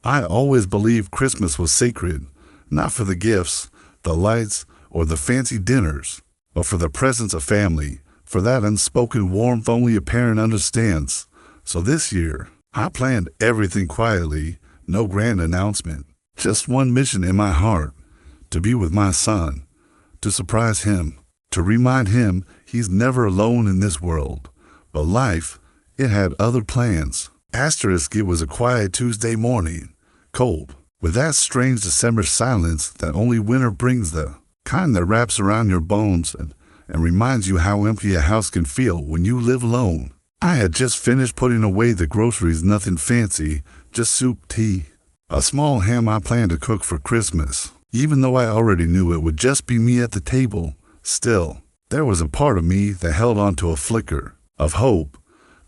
I always believed Christmas was sacred, not for the gifts, the lights, or the fancy dinners, but for the presence of family, for that unspoken warmth only a parent understands. So this year, I planned everything quietly, no grand announcement, just one mission in my heart, to be with my son, to surprise him, to remind him he's never alone in this world. But life, it had other plans. Asterisk, it was a quiet Tuesday morning, cold, with that strange December silence that only winter brings, the kind that wraps around your bones and reminds you how empty a house can feel when you live alone. I had just finished putting away the groceries, nothing fancy, just soup, tea, a small ham I planned to cook for Christmas. Even though I already knew it would just be me at the table, still, there was a part of me that held on to a flicker of hope,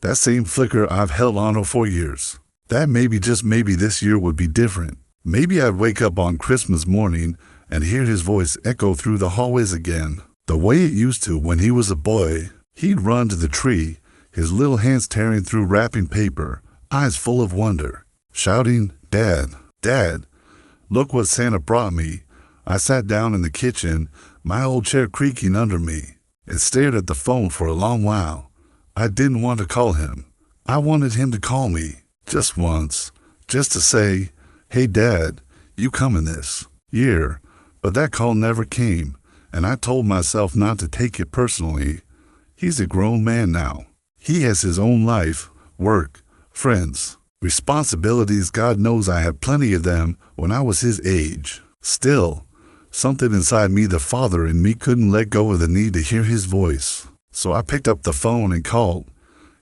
that same flicker I've held on to for years. That maybe, just maybe, this year would be different. Maybe I'd wake up on Christmas morning and hear his voice echo through the hallways again, the way it used to when he was a boy. He'd run to the tree, his little hands tearing through wrapping paper, eyes full of wonder, shouting, "Dad, Dad, look what Santa brought me." I sat down in the kitchen, my old chair creaking under me, and stared at the phone for a long while. I didn't want to call him. I wanted him to call me, just once, just to say, "Hey Dad, you coming this year?" But that call never came, and I told myself not to take it personally. He's a grown man now. He has his own life, work, friends, responsibilities. God knows I had plenty of them when I was his age. Still, something inside me, the father in me, couldn't let go of the need to hear his voice. So I picked up the phone and called.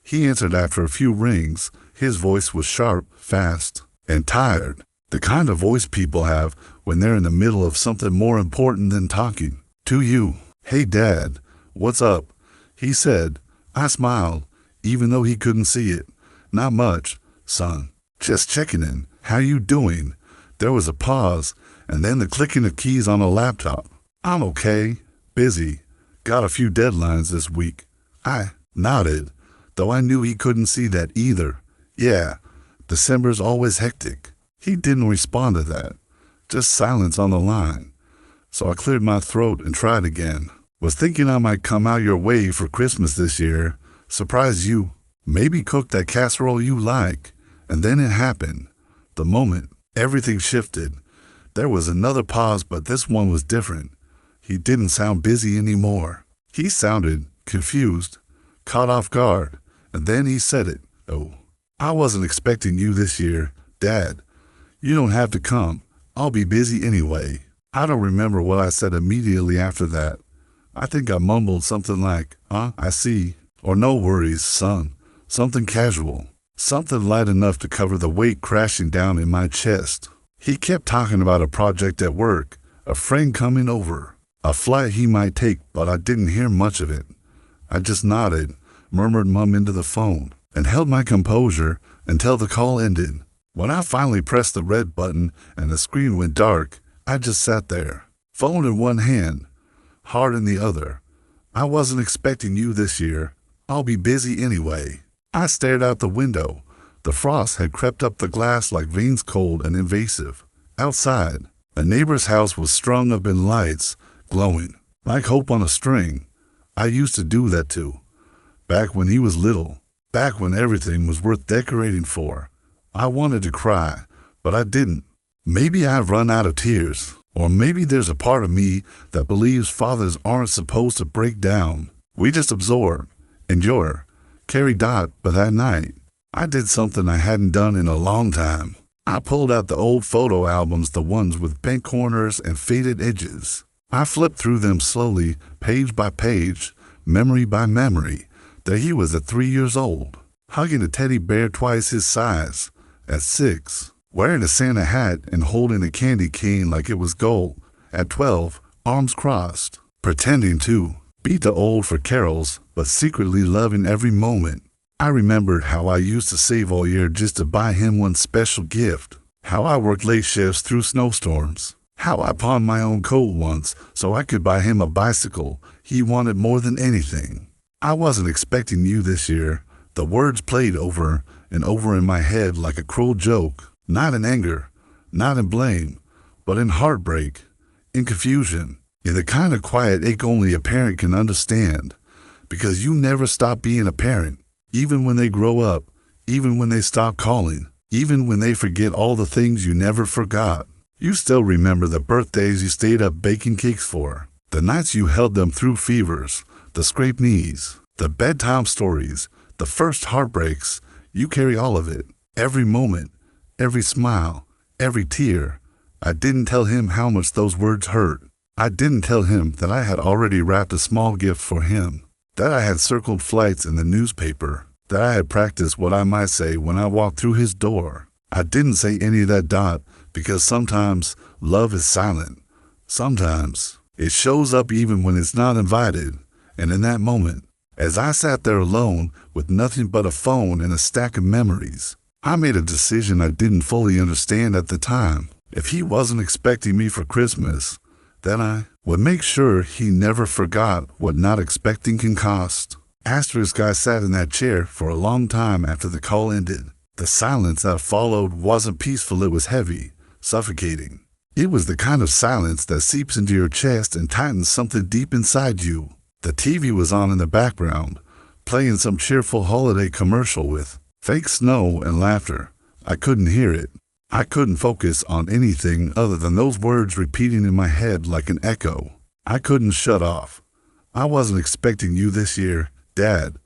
He answered after a few rings. His voice was sharp, fast, and tired. The kind of voice people have when they're in the middle of something more important than talking to you. "Hey Dad, what's up?" he said. I smiled, even though he couldn't see it. "Not much, son. Just checking in. How you doing?" There was a pause, and then the clicking of keys on a laptop. "I'm okay. Busy. Got a few deadlines this week." I nodded, though I knew he couldn't see that either. "Yeah, December's always hectic." He didn't respond to that, just silence on the line. So I cleared my throat and tried again. "Was thinking I might come out your way for Christmas this year, surprise you, maybe cook that casserole you like." And then it happened. The moment everything shifted. There was another pause, but this one was different. He didn't sound busy anymore. He sounded confused, caught off guard, and then he said it. "Oh, I wasn't expecting you this year, Dad. You don't have to come. I'll be busy anyway." I don't remember what I said immediately after that. I think I mumbled something like, I see," or "No worries, son." Something casual, something light enough to cover the weight crashing down in my chest. He kept talking about a project at work, a friend coming over, a flight he might take, but I didn't hear much of it. I just nodded, murmured mum into the phone, and held my composure until the call ended. When I finally pressed the red button and the screen went dark, I just sat there, phone in one hand, heart in the other. "I wasn't expecting you this year. I'll be busy anyway." I stared out the window. The frost had crept up the glass like veins, cold and invasive. Outside, a neighbor's house was strung up in lights, glowing, like hope on a string. I used to do that too, back when he was little, back when everything was worth decorating for. I wanted to cry, but I didn't. Maybe I've run out of tears, or maybe there's a part of me that believes fathers aren't supposed to break down. We just absorb, endure, carry dot. But that night, I did something I hadn't done in a long time. I pulled out the old photo albums, the ones with bent corners and faded edges. I flipped through them slowly, page by page, memory by memory. There he was at 3 years old, hugging a teddy bear twice his size. At 6, wearing a Santa hat and holding a candy cane like it was gold. At 12, arms crossed, pretending to be too old for carols, but secretly loving every moment. I remembered how I used to save all year just to buy him one special gift, how I worked late shifts through snowstorms, how I pawned my own coat once so I could buy him a bicycle he wanted more than anything. "I wasn't expecting you this year." The words played over and over in my head like a cruel joke. Not in anger, not in blame, but in heartbreak, in confusion, in the kind of quiet ache only a parent can understand. Because you never stop being a parent, even when they grow up, even when they stop calling, even when they forget all the things you never forgot. You still remember the birthdays you stayed up baking cakes for, the nights you held them through fevers, the scraped knees, the bedtime stories, the first heartbreaks. You carry all of it, every moment, every smile, every tear. I didn't tell him how much those words hurt. I didn't tell him that I had already wrapped a small gift for him, that I had circled flights in the newspaper, that I had practiced what I might say when I walked through his door. I didn't say any of that, because sometimes love is silent. Sometimes it shows up even when it's not invited. And in that moment, as I sat there alone with nothing but a phone and a stack of memories, I made a decision I didn't fully understand at the time. If he wasn't expecting me for Christmas, then I would make sure he never forgot what not expecting can cost. Asterisk, I sat in that chair for a long time after the call ended. The silence that followed wasn't peaceful, it was heavy, suffocating. It was the kind of silence that seeps into your chest and tightens something deep inside you. The TV was on in the background, playing some cheerful holiday commercial with fake snow and laughter. I couldn't hear it. I couldn't focus on anything other than those words repeating in my head like an echo. I couldn't shut off. I wasn't expecting you this year, Dad.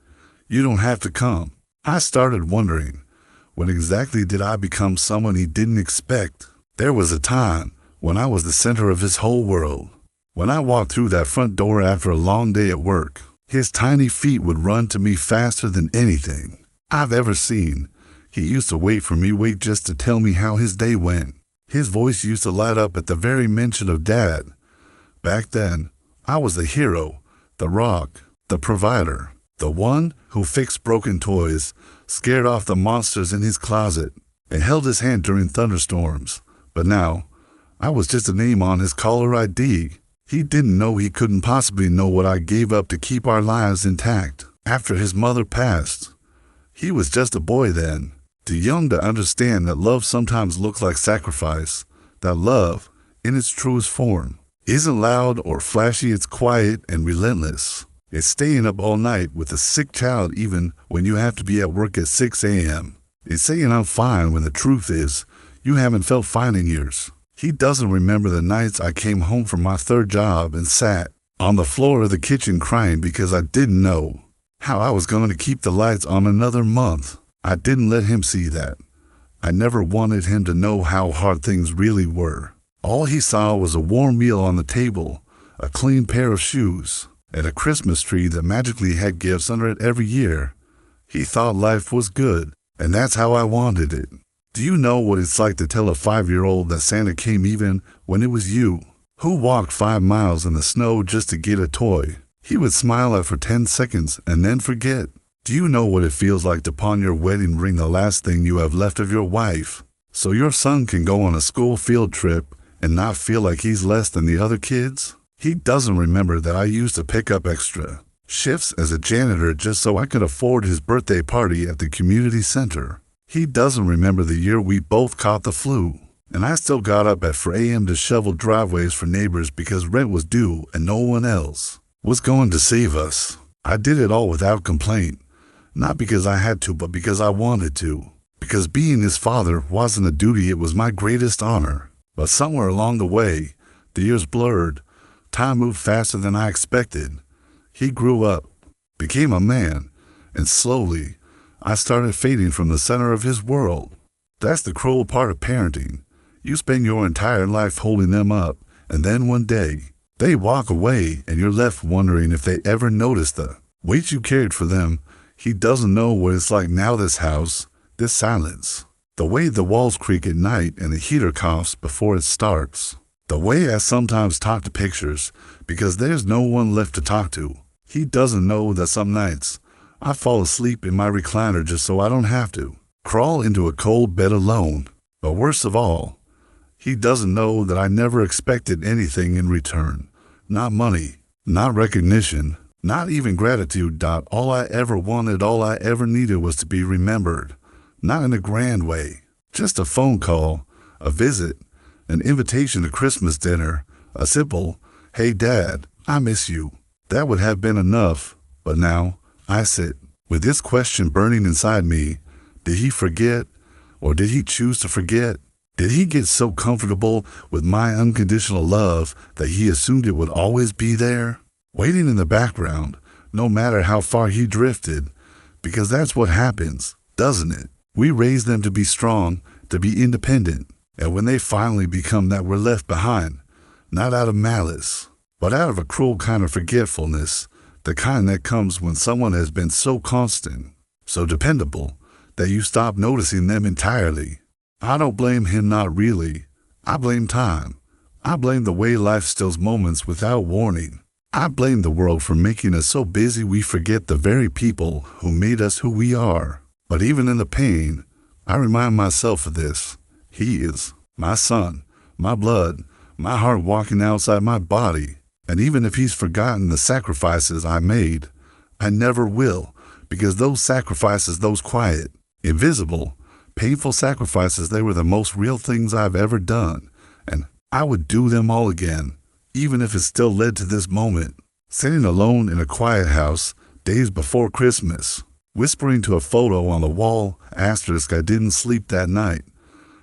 You don't have to come. I started wondering, when exactly did I become someone he didn't expect? There was a time when I was the center of his whole world. When I walked through that front door after a long day at work, his tiny feet would run to me faster than anything I've ever seen. He used to wait just to tell me how his day went. His voice used to light up at the very mention of Dad. Back then, I was the hero, the rock, the provider, the one who fixed broken toys, scared off the monsters in his closet, and held his hand during thunderstorms. But now, I was just a name on his caller ID. He didn't know he couldn't possibly know what I gave up to keep our lives intact. After his mother passed, he was just a boy then, too young to understand that love sometimes looks like sacrifice, that love, in its truest form, isn't loud or flashy, it's quiet and relentless. It's staying up all night with a sick child even when you have to be at work at 6 a.m. It's saying I'm fine when the truth is, you haven't felt fine in years. He doesn't remember the nights I came home from my third job and sat on the floor of the kitchen crying because I didn't know how I was going to keep the lights on another month. I didn't let him see that. I never wanted him to know how hard things really were. All he saw was a warm meal on the table, a clean pair of shoes, and a Christmas tree that magically had gifts under it every year. He thought life was good, and that's how I wanted it. Do you know what it's like to tell a 5-year-old that Santa came even when it was you, who walked 5 miles in the snow just to get a toy? He would smile at for 10 seconds and then forget. Do you know what it feels like to pawn your wedding ring, the last thing you have left of your wife, so your son can go on a school field trip and not feel like he's less than the other kids? He doesn't remember that I used to pick up extra shifts as a janitor just so I could afford his birthday party at the community center. He doesn't remember the year we both caught the flu, and I still got up at 4 a.m. to shovel driveways for neighbors because rent was due and no one else was going to save us. I did it all without complaint. Not because I had to, but because I wanted to. Because being his father wasn't a duty, it was my greatest honor. But somewhere along the way, the years blurred. Time moved faster than I expected. He grew up, became a man, and slowly, I started fading from the center of his world. That's the cruel part of parenting. You spend your entire life holding them up, and then one day, they walk away and you're left wondering if they ever noticed the weight you carried for them. He doesn't know what it's like now, this house, this silence. The way the walls creak at night and the heater coughs before it starts. The way I sometimes talk to pictures because there's no one left to talk to. He doesn't know that some nights I fall asleep in my recliner just so I don't have to crawl into a cold bed alone. But worst of all, he doesn't know that I never expected anything in return. Not money, not recognition, not even gratitude. All I ever wanted, all I ever needed was to be remembered. Not in a grand way, Just a phone call, a visit, an invitation to Christmas dinner, a simple, "Hey Dad, I miss you." That would have been enough, but now I sit with this question burning inside me. Did he forget, or did he choose to forget? Did he get so comfortable with my unconditional love that he assumed it would always be there, waiting in the background, no matter how far he drifted? Because that's what happens, doesn't it? We raise them to be strong, to be independent, and when they finally become that, we're left behind, not out of malice, but out of a cruel kind of forgetfulness, the kind that comes when someone has been so constant, so dependable, that you stop noticing them entirely. I don't blame him, not really. I blame time. I blame the way life steals moments without warning. I blame the world for making us so busy we forget the very people who made us who we are. But even in the pain, I remind myself of this. He is my son, my blood, my heart walking outside my body. And even if he's forgotten the sacrifices I made, I never will, because those sacrifices, those quiet, invisible, painful sacrifices, they were the most real things I've ever done, and I would do them all again, even if it still led to this moment. Sitting alone in a quiet house, days before Christmas, whispering to a photo on the wall, asterisk, I didn't sleep that night.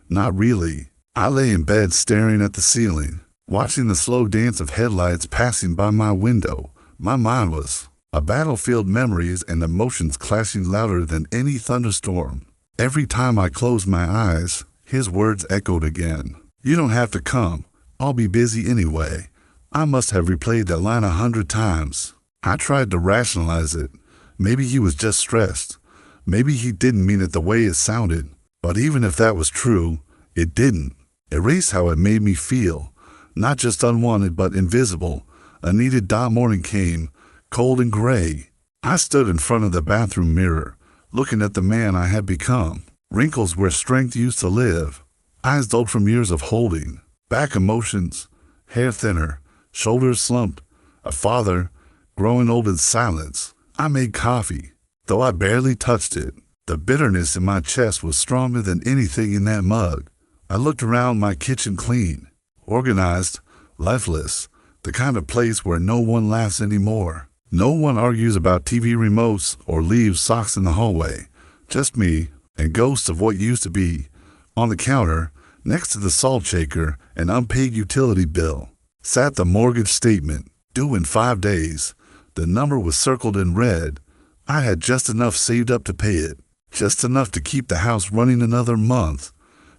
Not really. I lay in bed staring at the ceiling, watching the slow dance of headlights passing by my window. My mind was a battlefield, memories and emotions clashing louder than any thunderstorm. Every time I closed my eyes, his words echoed again. "You don't have to come. I'll be busy anyway." I must have replayed that line 100 times. I tried to rationalize it. Maybe he was just stressed. Maybe he didn't mean it the way it sounded. But even if that was true, it didn't erase how it made me feel. Not just unwanted, but invisible. A needed morning came, cold and gray. I stood in front of the bathroom mirror, looking at the man I had become. Wrinkles where strength used to live. Eyes dulled from years of holding. Back emotions. Hair thinner. Shoulders slumped. A father, growing old in silence. I made coffee, though I barely touched it. The bitterness in my chest was stronger than anything in that mug. I looked around, my kitchen clean, organized, lifeless. The kind of place where no one laughs anymore. No one argues about TV remotes or leaves socks in the hallway. Just me and ghosts of what used to be. On the counter, next to the salt shaker, an unpaid utility bill, sat the mortgage statement, due in 5 days. The number was circled in red. I had just enough saved up to pay it, just enough to keep the house running another month.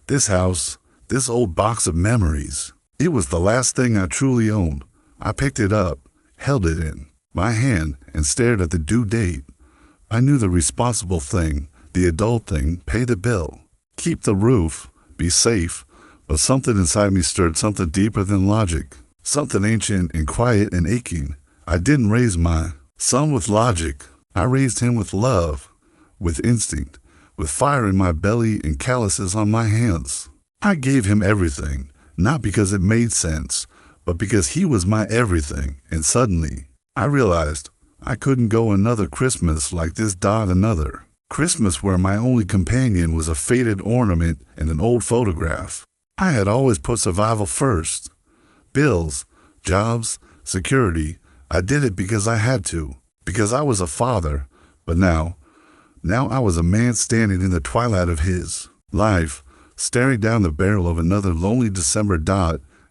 This house, this old box of memories, it was the last thing I truly owned. I picked it up, held it in my hand, and stared at the due date. I knew the responsible thing, the adult thing: pay the bill, keep the roof, be safe. But something inside me stirred, something deeper than logic, something ancient and quiet and aching. I didn't raise my son with logic. I raised him with love, with instinct, with fire in my belly and calluses on my hands. I gave him everything, not because it made sense, but because he was my everything. And suddenly, I realized I couldn't go another Christmas like this. Another Christmas where my only companion was a faded ornament and an old photograph. I had always put survival first. Bills, jobs, security. I did it because I had to, because I was a father. But now I was a man standing in the twilight of his life, staring down the barrel of another lonely December,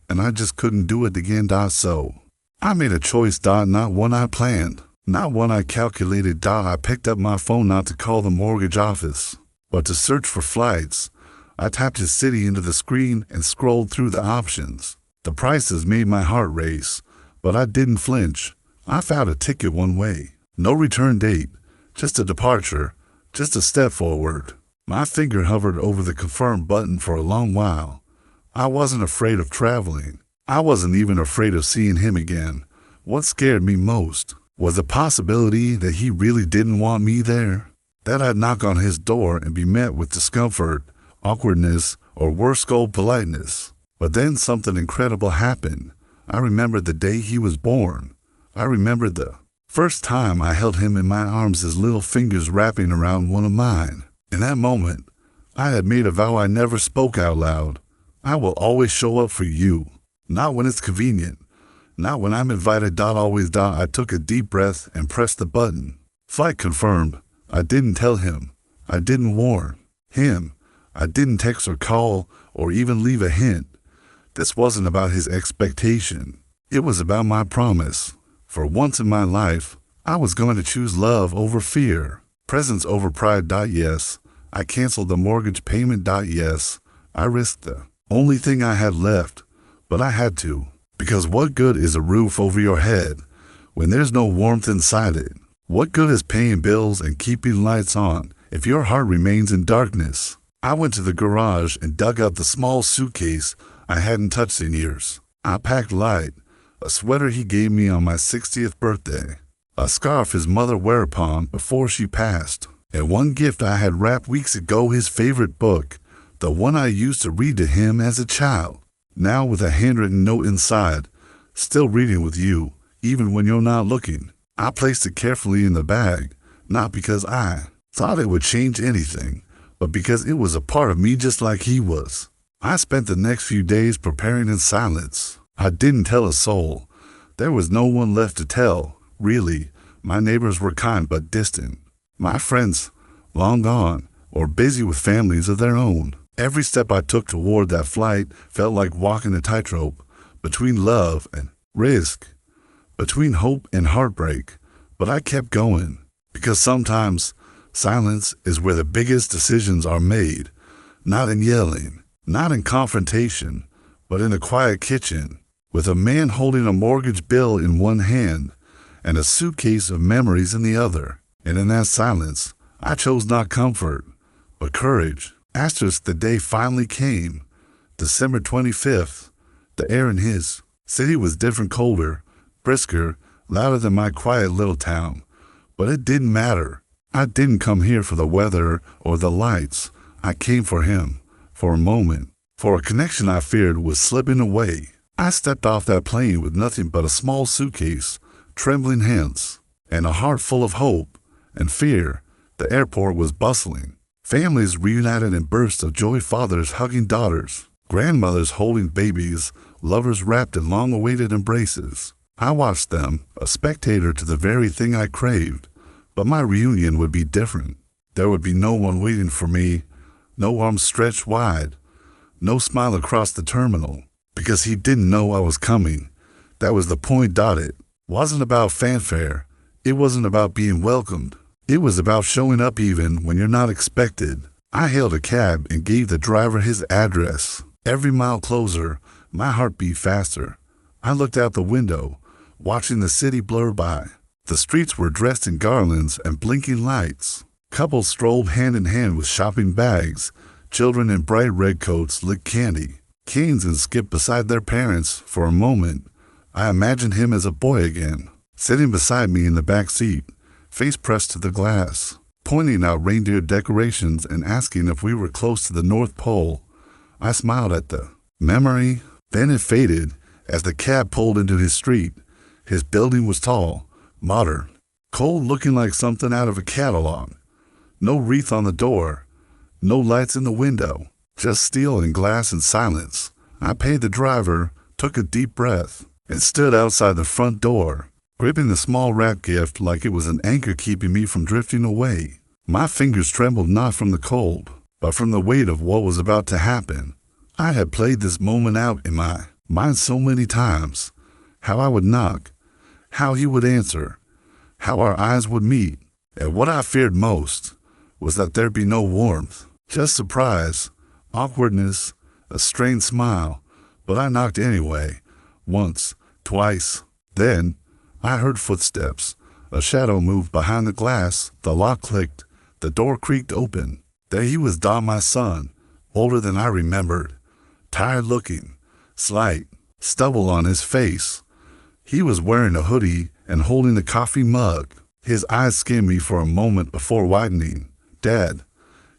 and I just couldn't do it again. So I made a choice, not one I planned, not one I calculated. I picked up my phone not to call the mortgage office, but to search for flights. I tapped his city into the screen and scrolled through the options. The prices made my heart race, but I didn't flinch. I found a ticket one way, no return date, just a departure, just a step forward. My finger hovered over the confirm button for a long while. I wasn't afraid of traveling. I wasn't even afraid of seeing him again. What scared me most was the possibility that he really didn't want me there, that I'd knock on his door and be met with discomfort, awkwardness, or worse, cold politeness. But then something incredible happened. I remembered the day he was born. I remembered the first time I held him in my arms, his little fingers wrapping around one of mine. In that moment, I had made a vow I never spoke out loud. I will always show up for you. Not when it's convenient. Not when I'm invited. Always. I took a deep breath and pressed the button. Flight confirmed. I didn't tell him. I didn't warn him. I didn't text or call or even leave a hint. This wasn't about his expectation. It was about my promise. For once in my life, I was going to choose love over fear. Presence over pride. Yes. I canceled the mortgage payment. Yes. I risked the only thing I had left, but I had to. Because what good is a roof over your head when there's no warmth inside it? What good is paying bills and keeping lights on if your heart remains in darkness? I went to the garage and dug out the small suitcase I hadn't touched in years. I packed light, a sweater he gave me on my 60th birthday, a scarf his mother wore upon before she passed, and one gift I had wrapped weeks ago, his favorite book, the one I used to read to him as a child. Now with a handwritten note inside, still reading with you, even when you're not looking. I placed it carefully in the bag, not because I thought it would change anything, but because it was a part of me just like he was. I spent the next few days preparing in silence. I didn't tell a soul. There was no one left to tell, really. My neighbors were kind but distant. My friends, long gone, or busy with families of their own. Every step I took toward that flight felt like walking a tightrope between love and risk, between hope and heartbreak. But I kept going, because sometimes silence is where the biggest decisions are made, not in yelling, not in confrontation, but in a quiet kitchen, with a man holding a mortgage bill in one hand and a suitcase of memories in the other. And in that silence, I chose not comfort, but courage. The day finally came, December 25th. The air in his city was different, colder, brisker, louder than my quiet little town. But it didn't matter. I didn't come here for the weather or the lights. I came for him, for a moment, for a connection I feared was slipping away. I stepped off that plane with nothing but a small suitcase, trembling hands, and a heart full of hope and fear. The airport was bustling. Families reunited in bursts of joy, fathers hugging daughters, grandmothers holding babies, lovers wrapped in long-awaited embraces. I watched them, a spectator to the very thing I craved. But my reunion would be different. There would be no one waiting for me, no arms stretched wide, no smile across the terminal, because he didn't know I was coming. That was the point. It wasn't about fanfare. It wasn't about being welcomed. It was about showing up even when you're not expected. I hailed a cab and gave the driver his address. Every mile closer, my heart beat faster. I looked out the window, watching the city blur by. The streets were dressed in garlands and blinking lights. Couples strolled hand in hand with shopping bags. Children in bright red coats licked candy, canes, and skipped beside their parents. For a moment, I imagined him as a boy again, sitting beside me in the back seat, face pressed to the glass, pointing out reindeer decorations and asking if we were close to the North Pole. I smiled at the memory. Then it faded as the cab pulled into his street. His building was tall, modern, cold, looking like something out of a catalog. No wreath on the door, no lights in the window, just steel and glass and silence. I paid the driver, took a deep breath, and stood outside the front door, gripping the small wrap gift like it was an anchor keeping me from drifting away. My fingers trembled not from the cold, but from the weight of what was about to happen. I had played this moment out in my mind so many times. How I would knock, how he would answer, how our eyes would meet. And what I feared most was that there'd be no warmth, just surprise, awkwardness, a strained smile. But I knocked anyway, once, twice. Then I heard footsteps. A shadow moved behind the glass. The lock clicked. The door creaked open. There he was, my son, older than I remembered, tired looking, slight, stubble on his face. He was wearing a hoodie and holding a coffee mug. His eyes skimmed me for a moment before widening. Dad.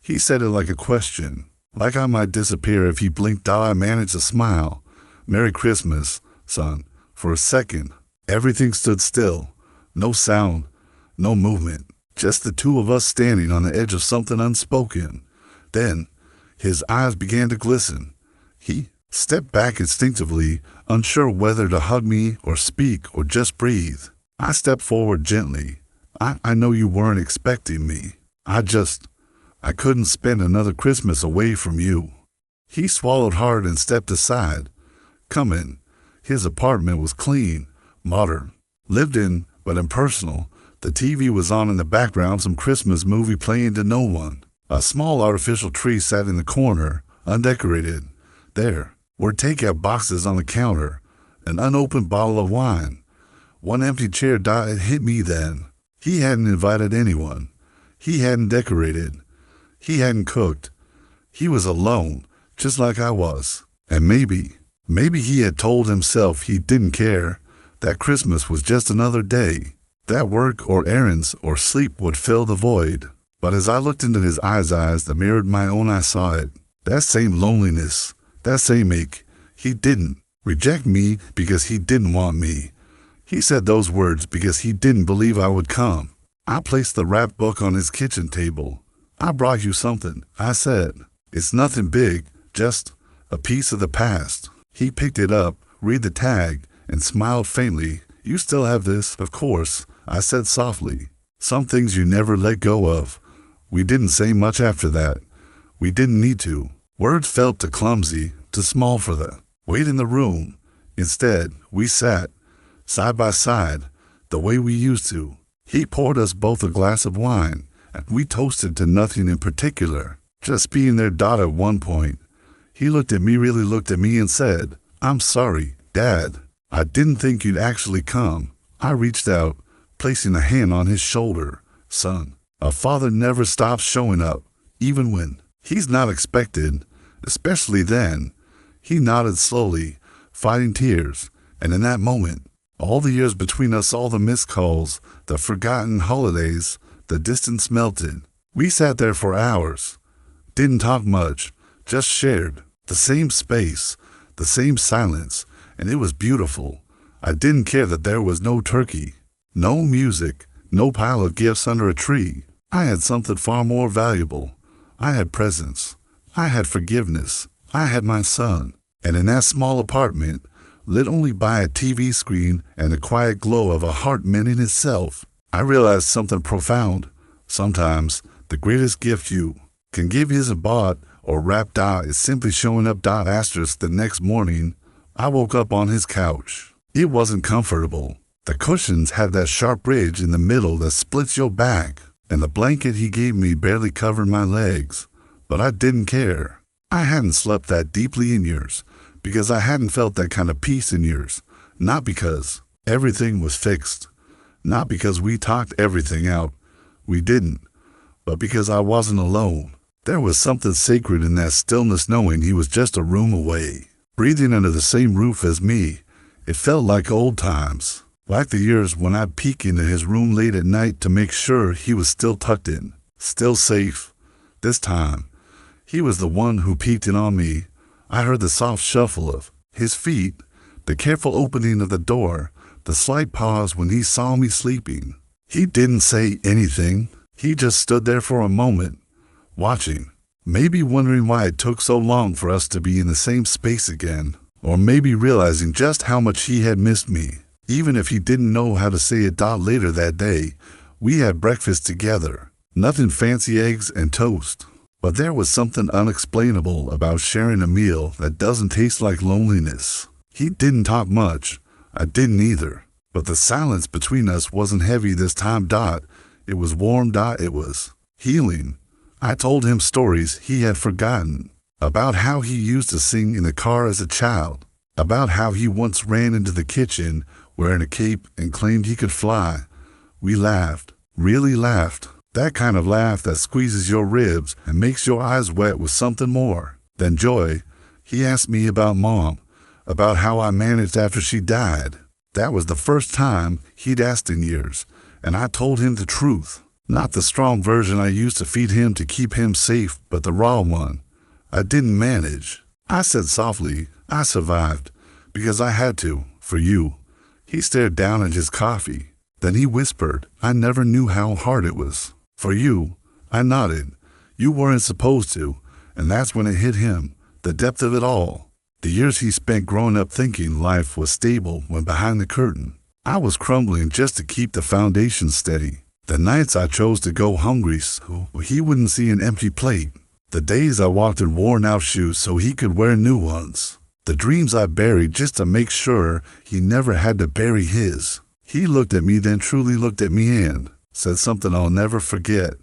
He said it like a question, like I might disappear if he blinked. I managed a smile. Merry Christmas, son. For a second, everything stood still. No sound, no movement. Just the two of us standing on the edge of something unspoken. Then, His eyes began to glisten. He stepped back instinctively, unsure whether to hug me or speak or just breathe. I stepped forward gently. I know you weren't expecting me. I couldn't spend another Christmas away from you. He swallowed hard and stepped aside. Come in. His apartment was clean, modern, lived in, but impersonal. The TV was on in the background, some Christmas movie playing to no one. A small artificial tree sat in the corner, undecorated. There were takeout boxes on the counter, an unopened bottle of wine. One empty chair. It hit me then. He hadn't invited anyone. He hadn't decorated. He hadn't cooked. He was alone, just like I was. And maybe he had told himself he didn't care, that Christmas was just another day, that work or errands or sleep would fill the void. But as I looked into his eyes that mirrored my own, I saw it. That same loneliness, that same ache. He didn't reject me because he didn't want me. He said those words because he didn't believe I would come. I placed the wrapped book on his kitchen table. I brought you something, I said. It's nothing big, just a piece of the past. He picked it up, read the tag, and smiled faintly. You still have this, of course, I said softly. Some things you never let go of. We didn't say much after that. We didn't need to. Words felt too clumsy, too small for the weight in the room. Instead, we sat, side by side, the way we used to. He poured us both a glass of wine, and we toasted to nothing in particular, just being there. At one point, he really looked at me and said, I'm sorry, Dad. I didn't think you'd actually come. I reached out, placing a hand on his shoulder. Son, a father never stops showing up, even when he's not expected, especially then. He nodded slowly, fighting tears, and in that moment, all the years between us, all the missed calls, the forgotten holidays, the distance melted. We sat there for hours, didn't talk much, just shared the same space, the same silence, and it was beautiful. I didn't care that there was no turkey, no music, no pile of gifts under a tree. I had something far more valuable. I had presence. I had forgiveness. I had my son. And in that small apartment, lit only by a TV screen and the quiet glow of a heart mending itself, I realized something profound. Sometimes the greatest gift you can give isn't bought or wrapped. Is simply showing up. Asterisk. The next morning, I woke up on his couch. It wasn't comfortable. The cushions had that sharp ridge in the middle that splits your back, and the blanket he gave me barely covered my legs. But I didn't care. I hadn't slept that deeply in years, because I hadn't felt that kind of peace in years. Not because everything was fixed. Not because we talked everything out. We didn't. But because I wasn't alone. There was something sacred in that stillness, knowing he was just a room away, breathing under the same roof as me. It felt like old times, like the years when I'd peek into his room late at night to make sure he was still tucked in, still safe. This time, he was the one who peeked in on me. I heard the soft shuffle of his feet, the careful opening of the door, the slight pause when he saw me sleeping. He didn't say anything. He just stood there for a moment, watching, maybe wondering why it took so long for us to be in the same space again, or maybe realizing just how much he had missed me. Even if he didn't know how to say it. Later that day, we had breakfast together. Nothing fancy, eggs and toast. But there was something unexplainable about sharing a meal that doesn't taste like loneliness. He didn't talk much. I didn't either. But the silence between us wasn't heavy this time. It was warm. It was healing. I told him stories he had forgotten, about how he used to sing in the car as a child, about how he once ran into the kitchen wearing a cape and claimed he could fly. We laughed, really laughed, that kind of laugh that squeezes your ribs and makes your eyes wet with something more than joy. He asked me about Mom, about how I managed after she died. That was the first time he'd asked in years, and I told him the truth. Not the strong version I used to feed him to keep him safe, but the raw one. I didn't manage. I said softly, I survived, because I had to, for you. He stared down at his coffee. Then he whispered, I never knew how hard it was. For you. I nodded. You weren't supposed to. And that's when it hit him, the depth of it all. The years he spent growing up thinking life was stable when behind the curtain, I was crumbling just to keep the foundation steady. The nights I chose to go hungry so he wouldn't see an empty plate. The days I walked in worn-out shoes so he could wear new ones. The dreams I buried just to make sure he never had to bury his. He looked at me, then truly looked at me and said something I'll never forget.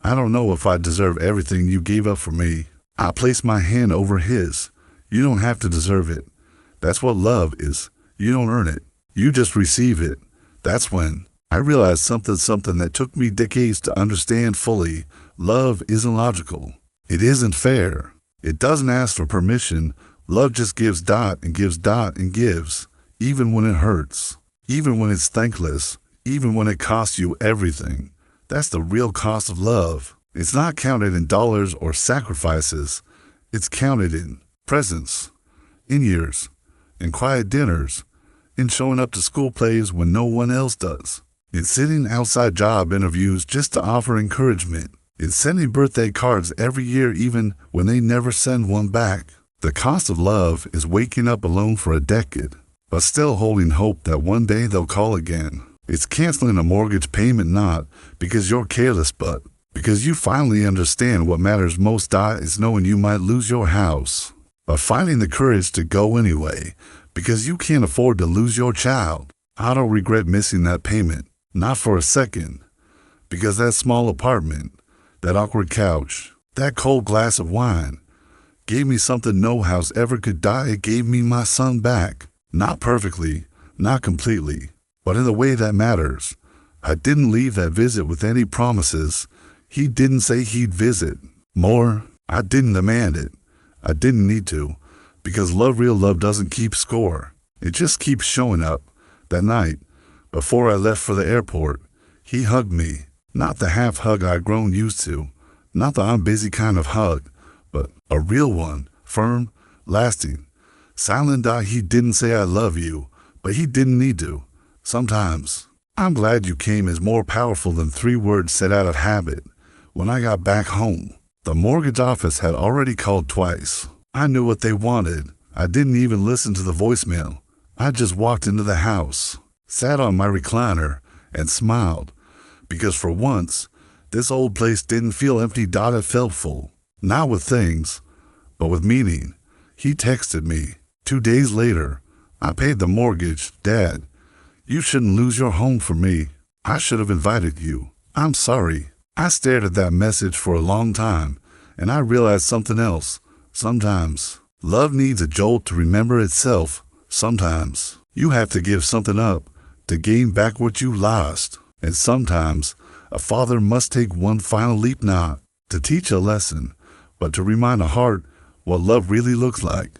I don't know if I deserve everything you gave up for me. I placed my hand over his. You don't have to deserve it. That's what love is. You don't earn it. You just receive it. That's when I realized something that took me decades to understand fully. Love isn't logical. It isn't fair. It doesn't ask for permission. Love just gives dot and gives dot and gives, even when it hurts, even when it's thankless, even when it costs you everything. That's the real cost of love. It's not counted in dollars or sacrifices. It's counted in presence, in years, in quiet dinners, in showing up to school plays when no one else does, in sitting outside job interviews just to offer encouragement, in sending birthday cards every year even when they never send one back. The cost of love is waking up alone for a decade, but still holding hope that one day they'll call again. It's canceling a mortgage payment not because you're careless but because you finally understand what matters most. Is knowing you might lose your house, but finding the courage to go anyway because you can't afford to lose your child. I don't regret missing that payment, not for a second, because that small apartment, that awkward couch, that cold glass of wine gave me something no house ever could. It gave me my son back, not perfectly, not completely, but in the way that matters. I didn't leave that visit with any promises. He didn't say he'd visit more. I didn't demand it. I didn't need to, because real love doesn't keep score. It just keeps showing up. That night, before I left for the airport, he hugged me, not the half hug I'd grown used to, not the I'm busy kind of hug, but a real one, firm, lasting, silent. He didn't say I love you, but he didn't need to. Sometimes, I'm glad you came is more powerful than 3 words said out of habit. When I got back home, the mortgage office had already called twice. I knew what they wanted. I didn't even listen to the voicemail. I just walked into the house, sat on my recliner, and smiled, because for once, this old place didn't feel empty. It felt full. Not with things, but with meaning. He texted me 2 days later. I paid the mortgage. Dad, you shouldn't lose your home for me. I should have invited you. I'm sorry. I stared at that message for a long time, and I realized something else. Sometimes, love needs a jolt to remember itself. Sometimes, you have to give something up to gain back what you lost. And sometimes, a father must take one final leap, not to teach a lesson, but to remind a heart what love really looks like.